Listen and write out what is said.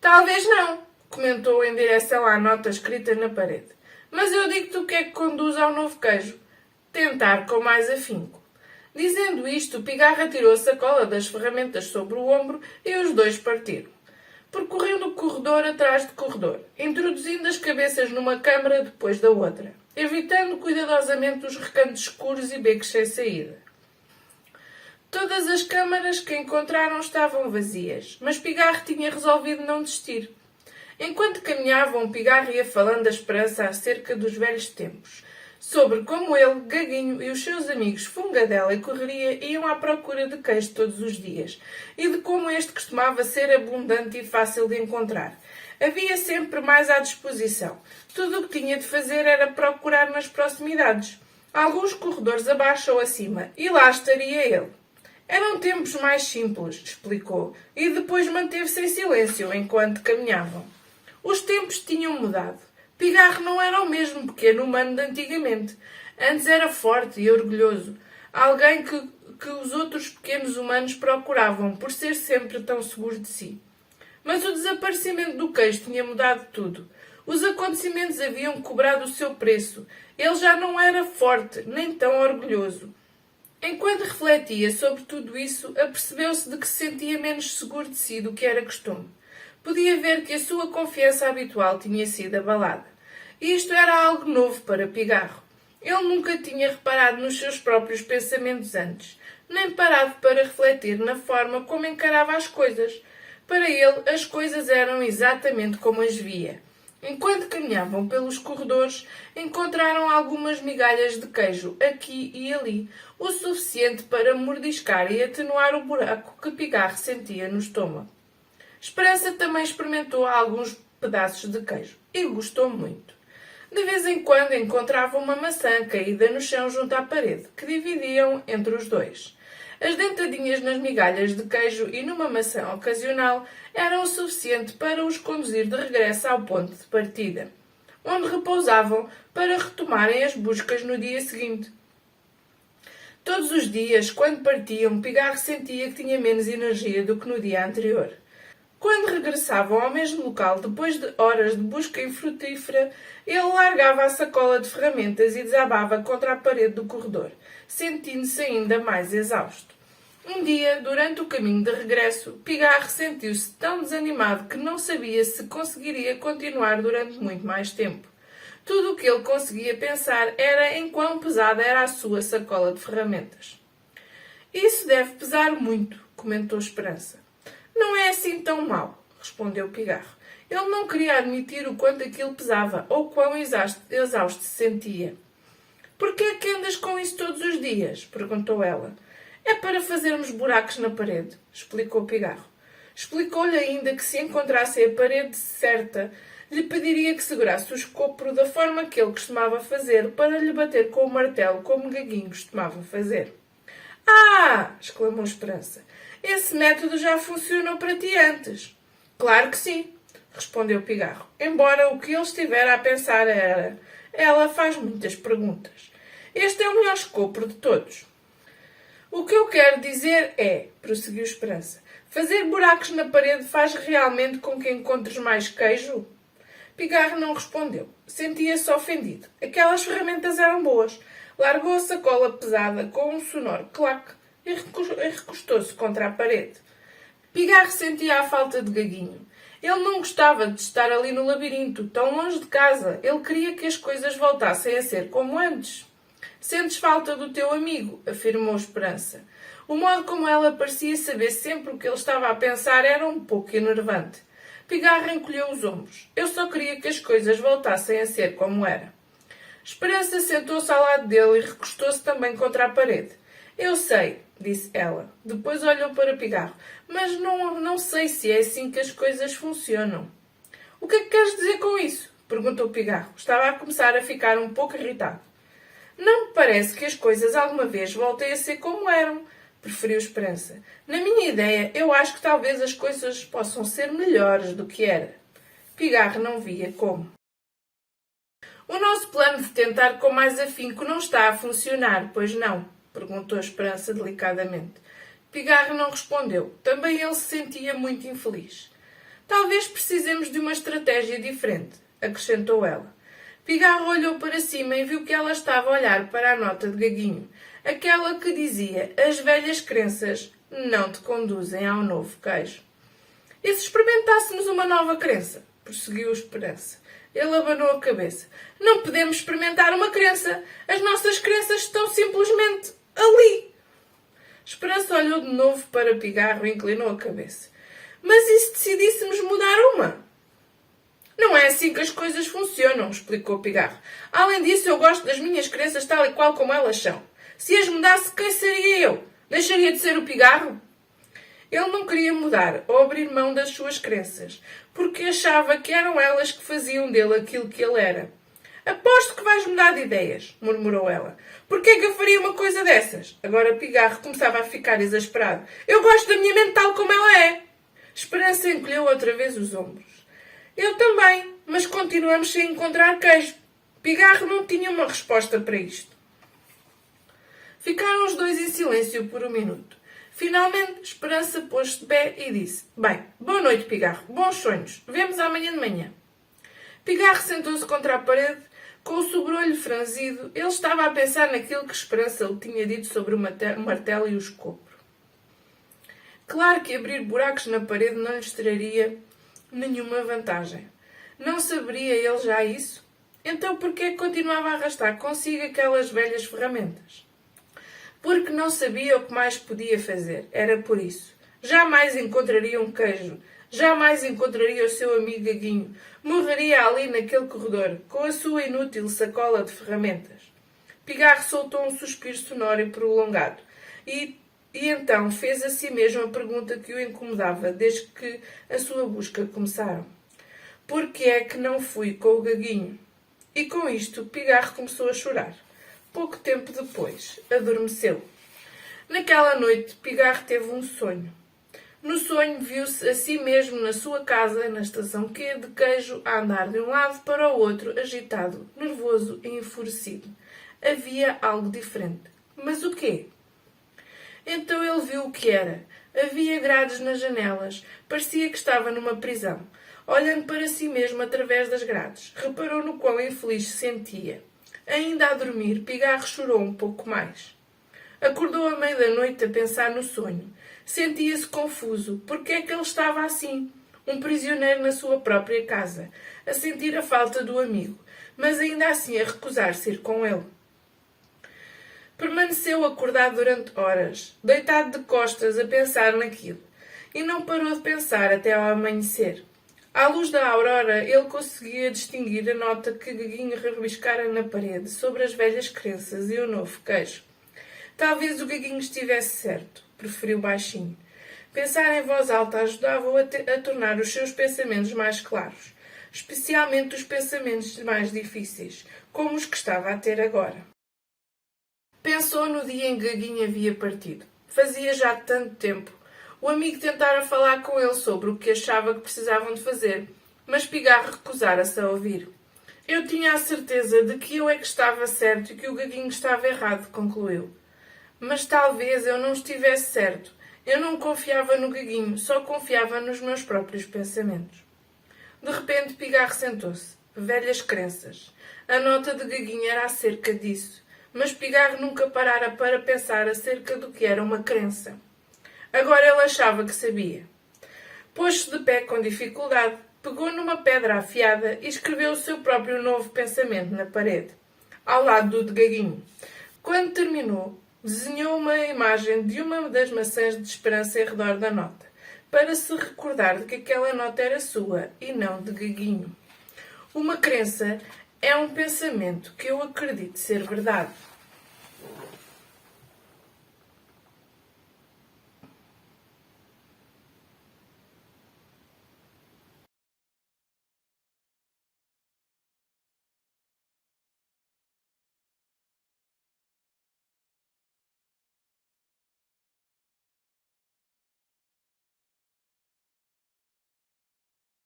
Talvez não, comentou em direção à nota escrita na parede. Mas eu digo-te o que é que conduz ao novo queijo. Tentar com mais afinco. Dizendo isto, Pigarra tirou a sacola das ferramentas sobre o ombro e os dois partiram. Percorrendo o corredor atrás de corredor, introduzindo as cabeças numa câmara depois da outra, evitando cuidadosamente os recantos escuros e becos sem saída. Todas as câmaras que encontraram estavam vazias, mas Pigarro tinha resolvido não desistir. Enquanto caminhavam, Pigarro ia falando a Esperança acerca dos velhos tempos, sobre como ele, Gaguinho e os seus amigos Fungadela e Correria iam à procura de queijo todos os dias, e de como este costumava ser abundante e fácil de encontrar. Havia sempre mais à disposição. Tudo o que tinha de fazer era procurar nas proximidades, alguns corredores abaixo ou acima, e lá estaria ele. Eram tempos mais simples, explicou, e depois manteve-se em silêncio enquanto caminhavam. Os tempos tinham mudado. Pigarro não era o mesmo pequeno humano de antigamente. Antes era forte e orgulhoso. Alguém que os outros pequenos humanos procuravam, por ser sempre tão seguro de si. Mas o desaparecimento do queijo tinha mudado tudo. Os acontecimentos haviam cobrado o seu preço. Ele já não era forte, nem tão orgulhoso. Enquanto refletia sobre tudo isso, apercebeu-se de que se sentia menos seguro de si do que era costume. Podia ver que a sua confiança habitual tinha sido abalada. E isto era algo novo para Pigarro. Ele nunca tinha reparado nos seus próprios pensamentos antes, nem parado para refletir na forma como encarava as coisas. Para ele, as coisas eram exatamente como as via. Enquanto caminhavam pelos corredores, encontraram algumas migalhas de queijo aqui e ali, o suficiente para mordiscar e atenuar o buraco que Pigarro sentia no estômago. Esperança também experimentou alguns pedaços de queijo e gostou muito. De vez em quando encontrava uma maçã caída no chão junto à parede, que dividiam entre os dois. As dentadinhas nas migalhas de queijo e numa maçã ocasional eram o suficiente para os conduzir de regresso ao ponto de partida, onde repousavam para retomarem as buscas no dia seguinte. Todos os dias, quando partiam, Pigarro sentia que tinha menos energia do que no dia anterior. Quando regressavam ao mesmo local, depois de horas de busca infrutífera, ele largava a sacola de ferramentas e desabava contra a parede do corredor, sentindo-se ainda mais exausto. Um dia, durante o caminho de regresso, Pigarro sentiu-se tão desanimado que não sabia se conseguiria continuar durante muito mais tempo. Tudo o que ele conseguia pensar era em quão pesada era a sua sacola de ferramentas. Isso deve pesar muito, comentou Esperança. Não é assim tão mau, respondeu Pigarro. Ele não queria admitir o quanto aquilo pesava ou quão exausto se sentia. Por que é que andas com isso todos os dias? Perguntou ela. É para fazermos buracos na parede, explicou Pigarro. Explicou-lhe ainda que se encontrasse a parede certa, lhe pediria que segurasse o escopro da forma que ele costumava fazer para lhe bater com o martelo como Gaguinho costumava fazer. Ah! Exclamou Esperança. Esse método já funcionou para ti antes. Claro que sim, respondeu Pigarro, embora o que ele estivera a pensar era: ela faz muitas perguntas. Este é o melhor escopro de todos. O que eu quero dizer é, prosseguiu Esperança, fazer buracos na parede faz realmente com que encontres mais queijo? Pigarro não respondeu. Sentia-se ofendido. Aquelas ferramentas eram boas. Largou a sacola pesada com um sonoro claque e recostou-se contra a parede. Pigarro sentia a falta de Gaguinho. Ele não gostava de estar ali no labirinto, tão longe de casa. Ele queria que as coisas voltassem a ser como antes. Sentes falta do teu amigo, afirmou Esperança. O modo como ela parecia saber sempre o que ele estava a pensar era um pouco enervante. Pigarro encolheu os ombros. Eu só queria que as coisas voltassem a ser como era. Esperança sentou-se ao lado dele e recostou-se também contra a parede. Eu sei, disse ela. Depois olhou para Pigarro. Mas não sei se é assim que as coisas funcionam. O que é que queres dizer com isso? Perguntou Pigarro. Estava a começar a ficar um pouco irritado. Não me parece que as coisas alguma vez voltem a ser como eram, preferiu Esperança. Na minha ideia, eu acho que talvez as coisas possam ser melhores do que era. Pigarro não via como. O nosso plano de tentar com mais afinco não está a funcionar, pois não? Perguntou Esperança delicadamente. Pigarro não respondeu. Também ele se sentia muito infeliz. Talvez precisemos de uma estratégia diferente, acrescentou ela. Pigarro olhou para cima e viu que ela estava a olhar para a nota de Gaguinho, aquela que dizia: as velhas crenças não te conduzem ao novo queijo. E se experimentássemos uma nova crença? Prosseguiu Esperança. Ele abanou a cabeça. Não podemos experimentar uma crença. As nossas crenças estão simplesmente ali. Esperança olhou de novo para Pigarro e inclinou a cabeça. Mas e se decidíssemos mudar uma? Não é assim que as coisas funcionam, explicou Pigarro. Além disso, eu gosto das minhas crenças tal e qual como elas são. Se as mudasse, quem seria eu? Deixaria de ser o Pigarro? Ele não queria mudar ou abrir mão das suas crenças, porque achava que eram elas que faziam dele aquilo que ele era. Aposto que vais mudar de ideias, murmurou ela. Porquê é que eu faria uma coisa dessas? Agora Pigarro começava a ficar exasperado. Eu gosto da minha mente tal como ela é. Esperança encolheu outra vez os ombros. Eu também, mas continuamos sem encontrar queijo. Pigarro não tinha uma resposta para isto. Ficaram os dois em silêncio por um minuto. Finalmente, Esperança pôs-se de pé e disse: Bem, boa noite, Pigarro. Bons sonhos. Vemos amanhã de manhã. Pigarro sentou-se contra a parede, com o sobrolho franzido. Ele estava a pensar naquilo que Esperança lhe tinha dito sobre o martelo e o escopro. Claro que abrir buracos na parede não lhes traria nenhuma vantagem. Não saberia ele já isso? Então por que continuava a arrastar consigo aquelas velhas ferramentas? Porque não sabia o que mais podia fazer. Era por isso. Jamais encontraria um queijo. Jamais encontraria o seu amigo Gaguinho. Morreria ali naquele corredor, com a sua inútil sacola de ferramentas. Pigarro soltou um suspiro sonoro e prolongado. E então fez a si mesmo a pergunta que o incomodava desde que a sua busca começaram. Por que é que não fui com o Gaguinho? E com isto, Pigarro começou a chorar. Pouco tempo depois, adormeceu. Naquela noite, Pigarro teve um sonho. No sonho, viu-se a si mesmo na sua casa, na estação Q de queijo, a andar de um lado para o outro, agitado, nervoso e enfurecido. Havia algo diferente. Mas o quê? Então ele viu o que era. Havia grades nas janelas. Parecia que estava numa prisão. Olhando para si mesmo através das grades, reparou no quão infeliz se sentia. Ainda a dormir, Pigarro chorou um pouco mais. Acordou à meia da noite a pensar no sonho. Sentia-se confuso. Porque é que ele estava assim? Um prisioneiro na sua própria casa, a sentir a falta do amigo, mas ainda assim a recusar-se ir com ele. Permaneceu acordado durante horas, deitado de costas a pensar naquilo, e não parou de pensar até ao amanhecer. À luz da aurora, ele conseguia distinguir a nota que Gaguinho rabiscara na parede sobre as velhas crenças e o novo queijo. Talvez o Gaguinho estivesse certo, preferiu baixinho. Pensar em voz alta ajudava-o a tornar os seus pensamentos mais claros, especialmente os pensamentos mais difíceis, como os que estava a ter agora. Pensou no dia em que Gaguinho havia partido. Fazia já tanto tempo. O amigo tentara falar com ele sobre o que achava que precisavam de fazer, mas Pigarro recusara-se a ouvir. Eu tinha a certeza de que eu é que estava certo e que o Gaguinho estava errado, concluiu. Mas talvez eu não estivesse certo. Eu não confiava no Gaguinho, só confiava nos meus próprios pensamentos. De repente Pigarro sentou-se. Velhas crenças. A nota de Gaguinho era acerca disso, mas Pigarro nunca parara para pensar acerca do que era uma crença. Agora ele achava que sabia. Pôs-se de pé com dificuldade, pegou numa pedra afiada e escreveu o seu próprio novo pensamento na parede, ao lado do de Gaguinho. Quando terminou, desenhou uma imagem de uma das maçãs de esperança em redor da nota, para se recordar de que aquela nota era sua e não de Gaguinho. Uma crença é um pensamento que eu acredito ser verdade.